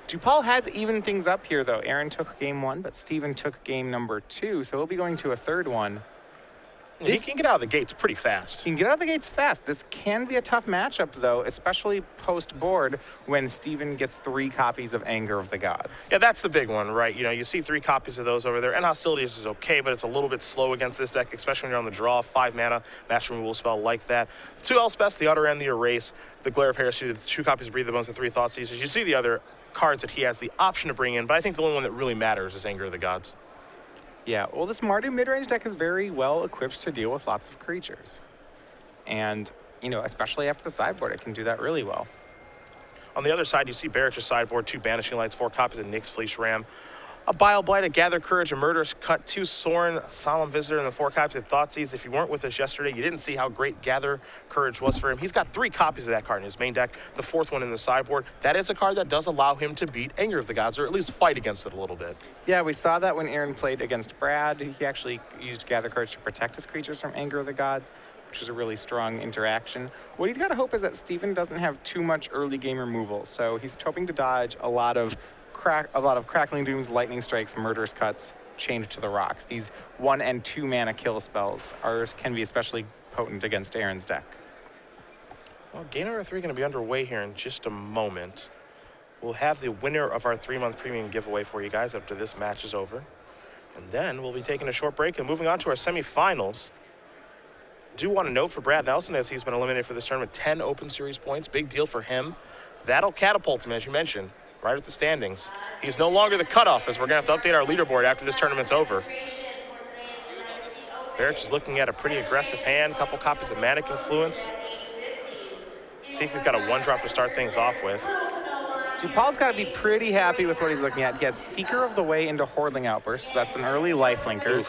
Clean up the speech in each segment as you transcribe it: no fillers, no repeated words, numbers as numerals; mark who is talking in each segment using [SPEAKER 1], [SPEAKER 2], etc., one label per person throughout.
[SPEAKER 1] Dupal has evened things up here, though. Aaron took game 1, but Steven took game number 2, so he'll be going to a third one.
[SPEAKER 2] He can get out of the gates pretty fast.
[SPEAKER 1] He can get out of the gates fast. This can be a tough matchup, though, especially post-board when Steven gets 3 copies of Anger of the Gods.
[SPEAKER 2] Yeah, that's the big one, right? You know, you see 3 copies of those over there, and Hostilities is okay, but it's a little bit slow against this deck, especially when you're on the draw. 5 mana, Master Removal spell like that. 2 Elspeths, the Utter End, the Erase, the Glare of Heresy, the 2 copies of Breathe the Bones, and 3 Thoughtseizes. You see the other cards that he has the option to bring in, but I think the only one that really matters is Anger of the Gods.
[SPEAKER 1] Yeah, well, this Mardu mid-range deck is very well equipped to deal with lots of creatures. And, you know, especially after the sideboard, it can do that really well.
[SPEAKER 2] On the other side, you see Barich's sideboard, 2 Banishing Lights, 4 copies of Nyx Fleece Ram, a Bile Blight, a Gather Courage, a Murderous Cut, 2 Sorin, Solemn Visitor, and the 4 copies of Thoughtseize. If you weren't with us yesterday, you didn't see how great Gather Courage was for him. He's got 3 copies of that card in his main deck, the 4th one in the sideboard. That is a card that does allow him to beat Anger of the Gods, or at least fight against it a little bit.
[SPEAKER 1] Yeah, we saw that when Aaron played against Brad. He actually used Gather Courage to protect his creatures from Anger of the Gods, which is a really strong interaction. What he's got to hope is that Steven doesn't have too much early game removal, so he's hoping to dodge a lot of Crackling Dooms, Lightning Strikes, Murderous Cuts, Chained to the Rocks. These 1 and 2 mana kill spells can be especially potent against Aaron's deck.
[SPEAKER 2] Well, game number 3 going to be underway here in just a moment. We'll have the winner of our 3-month premium giveaway for you guys after this match is over. And then we'll be taking a short break and moving on to our semifinals. Do want to note for Brad Nelson, as he's been eliminated for this tournament, 10 Open Series points. Big deal for him. That'll catapult him, as you mentioned, right at the standings. He's no longer the cutoff, as we're going to have to update our leaderboard after this tournament's over. Barich is looking at a pretty aggressive hand, a couple copies of Manic Influence. See if we've got a 1-drop to start things off with.
[SPEAKER 1] Dupal's got to be pretty happy with what he's looking at. He has Seeker of the Way into Hordling Outburst. That's an early lifelinker.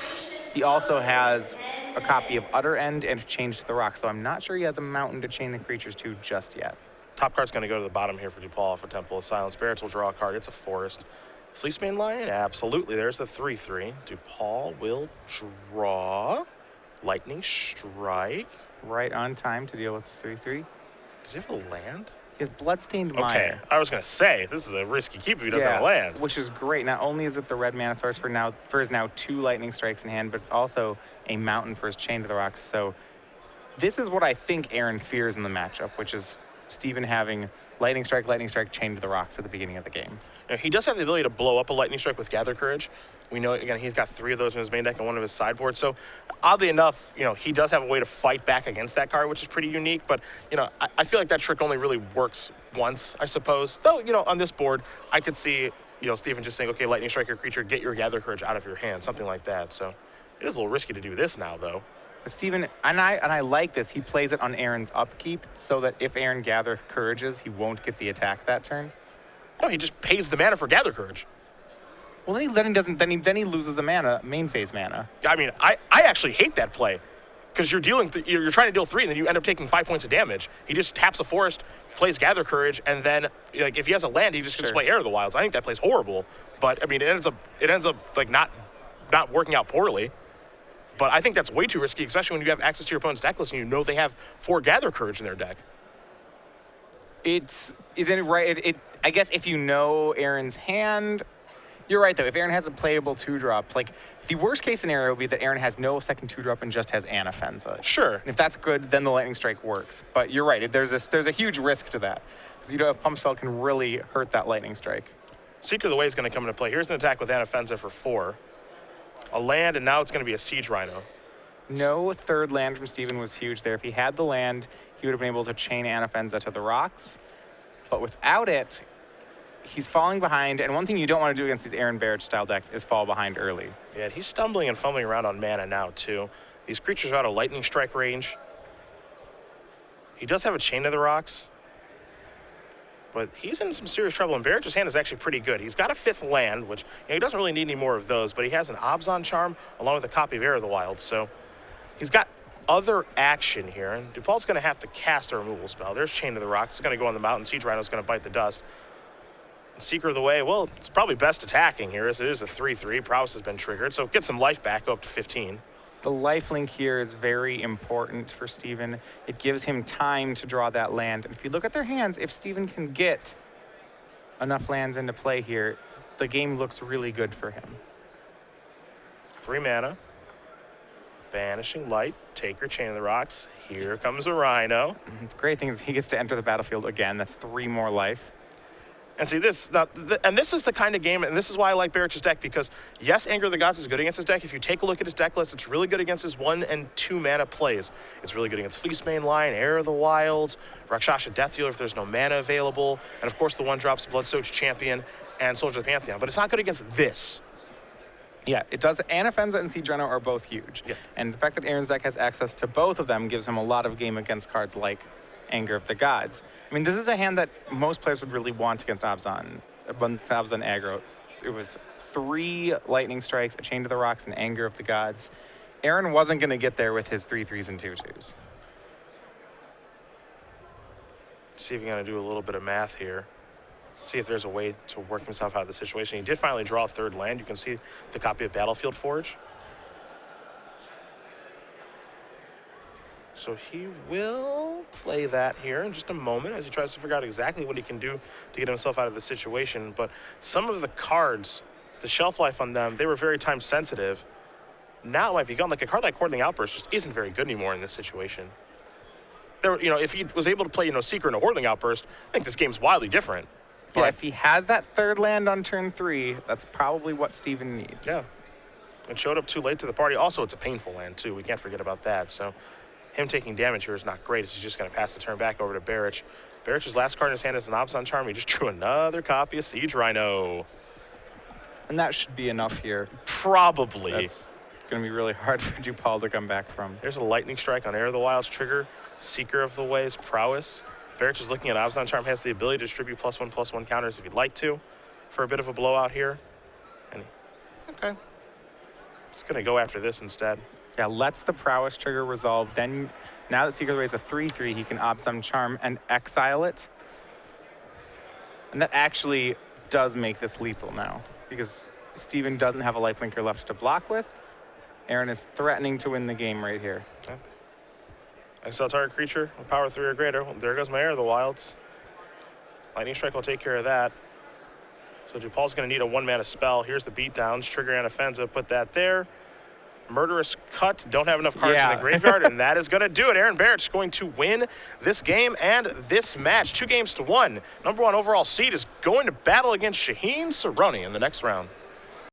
[SPEAKER 1] He also has a copy of Utter End and Chained to the Rocks, so I'm not sure he has a mountain to chain the creatures to just yet.
[SPEAKER 2] Top card's going to go to the bottom here for Dupal for Temple of Silence. Barich will draw a card. It's a Forest. Fleecemane Lion? Absolutely. There's the 3/3. Dupal will draw Lightning Strike.
[SPEAKER 1] Right on time to deal with the 3/3.
[SPEAKER 2] Does he have a land?
[SPEAKER 1] He has Bloodstained Mire.
[SPEAKER 2] Okay, I was going to say, this is a risky keep if he doesn't have a land.
[SPEAKER 1] Which is great. Not only is it the red mana source for his now 2 Lightning Strikes in hand, but it's also a mountain for his Chain to the Rocks. So this is what I think Aaron fears in the matchup, which is Steven having Lightning Strike, Chained to the Rocks at the beginning of the game.
[SPEAKER 2] Now, he does have the ability to blow up a Lightning Strike with Gather Courage. We know, again, he's got 3 of those in his main deck and 1 of his sideboards. So, oddly enough, you know, he does have a way to fight back against that card, which is pretty unique. But, you know, I feel like that trick only really works once, I suppose. Though, you know, on this board, I could see, you know, Steven just saying, okay, Lightning Strike your creature, get your Gather Courage out of your hand, something like that. So, it is a little risky to do this now, though.
[SPEAKER 1] But Steven, and I like this, he plays it on Aaron's upkeep so that if Aaron Gather Courages, he won't get the attack that turn.
[SPEAKER 2] No, he just pays the mana for Gather Courage.
[SPEAKER 1] Well, then he loses a mana, main phase mana.
[SPEAKER 2] I mean, I actually hate that play because you're trying to deal 3 and then you end up taking 5 points of damage. He just taps a Forest, plays Gather Courage, and then like if he has a land, he just can play Air of the Wilds. I think that play's horrible, but I mean, it ends up like not working out poorly. But I think that's way too risky, especially when you have access to your opponent's deck list and you know they have 4 Gather Courage in their deck.
[SPEAKER 1] Isn't it right? I guess if you know Aaron's hand, you're right though. If Aaron has a playable 2-drop, like the worst case scenario would be that Aaron has no second 2-drop and just has Anafenza.
[SPEAKER 2] Sure.
[SPEAKER 1] And if that's good, then the Lightning Strike works. But you're right. There's a huge risk to that because you know if Pump Spell can really hurt that Lightning Strike.
[SPEAKER 2] Seeker of the Way is going to come into play. Here's an attack with Anafenza for 4. A land, and now it's going to be a Siege Rhino.
[SPEAKER 1] No 3rd land from Steven was huge there. If he had the land, he would have been able to chain Anafenza to the rocks. But without it, he's falling behind. And one thing you don't want to do against these Aaron Barich-style decks is fall behind early.
[SPEAKER 2] Yeah, he's stumbling and fumbling around on mana now, too. These creatures are out of Lightning Strike range. He does have a Chain to the Rocks. But he's in some serious trouble, and Barich's hand is actually pretty good. He's got a 5th land, which he doesn't really need any more of those, but he has an Abzan Charm along with a copy of Air of the Wild. So he's got other action here, and Dupal's going to have to cast a removal spell. There's Chain to the Rocks. It's going to go on the mountain. Siege Rhino's going to bite the dust. And Seeker of the Way, well, it's probably best attacking here, as it is a 3/3. Prowess has been triggered, so get some life back, go up to 15.
[SPEAKER 1] The lifelink here is very important for Steven. It gives him time to draw that land. And if you look at their hands, if Steven can get enough lands into play here, the game looks really good for him.
[SPEAKER 2] 3 mana. Banishing Light, take your Chain of the Rocks. Here comes a Rhino.
[SPEAKER 1] The great thing is he gets to enter the battlefield again. That's 3 more life.
[SPEAKER 2] And see this, now, and this is the kind of game, and this is why I like Barich's deck, because yes, Anger of the Gods is good against his deck. If you take a look at his deck list, it's really good against his 1 and 2 mana plays. It's really good against Fleece Mainline, Heir of the Wilds, Rakshasha Death Dealer if there's no mana available, and of course the 1-drops Bloodsoaked Champion and Soldier of the Pantheon. But it's not good against this.
[SPEAKER 1] Yeah, it does. Anafenza and Siege Rhino are both huge.
[SPEAKER 2] Yeah.
[SPEAKER 1] And the fact that Aaron's deck has access to both of them gives him a lot of game against cards like Anger of the Gods. I mean, this is a hand that most players would really want against Abzan. Against Abzan aggro. It was 3 Lightning Strikes, a Chain to the Rocks, and Anger of the Gods. Aaron wasn't going to get there with his 3/3s and 2/2s.
[SPEAKER 2] See if you're going to do a little bit of math here. See if there's a way to work himself out of the situation. He did finally draw a 3rd land. You can see the copy of Battlefield Forge. So he will play that here in just a moment as he tries to figure out exactly what he can do to get himself out of the situation. But some of the cards, the shelf life on them, they were very time sensitive. Now it might be gone. Like a card like Hordeling Outburst just isn't very good anymore in this situation. There, if he was able to play, Seeker and a Hordeling Outburst, I think this game's wildly different.
[SPEAKER 1] Yeah, if he has that 3rd land on turn 3, that's probably what Steven needs.
[SPEAKER 2] Yeah. It showed up too late to the party. Also, it's a painful land, too. We can't forget about that. So him taking damage here is not great. He's just going to pass the turn back over to Barich. Barich's last card in his hand is an Abzan Charm. He just drew another copy of Siege Rhino.
[SPEAKER 1] And that should be enough here.
[SPEAKER 2] Probably.
[SPEAKER 1] That's going to be really hard for Dupal to come back from.
[SPEAKER 2] There's a Lightning Strike on Heir of the Wilds trigger. Seeker of the Ways prowess. Barich is looking at Abzan Charm, has the ability to distribute +1/+1 counters if he'd like to for a bit of a blowout here. And okay. Just going to go after this instead.
[SPEAKER 1] Yeah, lets the prowess trigger resolve. Then, now that Seeker of the Ways is a 3/3, he can Abzan Charm and exile it. And that actually does make this lethal now, because Steven doesn't have a lifelinker left to block with. Aaron is threatening to win the game right here.
[SPEAKER 2] Okay. Exile target creature with power 3 or greater. Well, there goes my Heir of the Wilds. Lightning Strike will take care of that. So Dupal's going to need a 1-mana spell. Here's the beatdowns. Trigger Anafenza, put that there. Murderous Cut, don't have enough cards in the graveyard, and that is going to do it. Aaron Barich is going to win this game and this match. 2-1. #1 overall seed is going to battle against Shaheen Saroni in the next round.